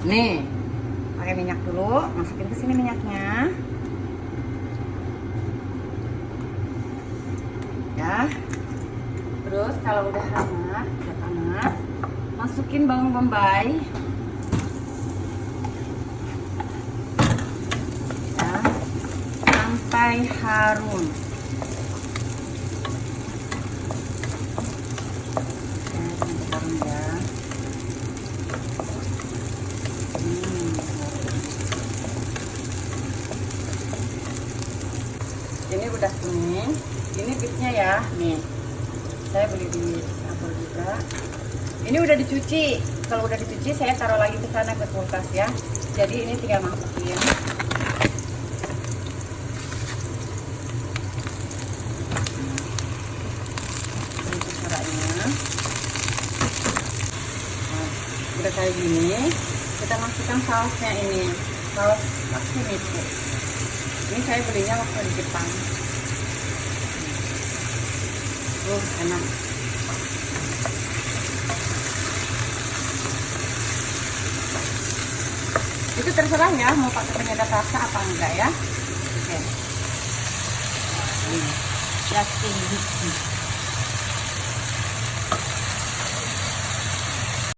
Nih, pakai minyak dulu, masukin ke sini minyaknya. Ya. Terus kalau udah hangat, udah panas, masukin bawang bombay. Ya. Sampai harum. Ini udah kuning, ini beefnya ya, nih saya beli di Singapura juga. Ini udah dicuci, kalau udah dicuci saya taruh lagi ke sana ke kulkas ya. Jadi ini tinggal masukin. Ini caranya. Nah, udah kayak gini, kita masukkan sausnya ini, saus Maximitsu. Ini saya belinya waktu di Jepang. Enak. Itu terserah ya, mau pakai penyedap rasa apa enggak ya. Oke. Ini.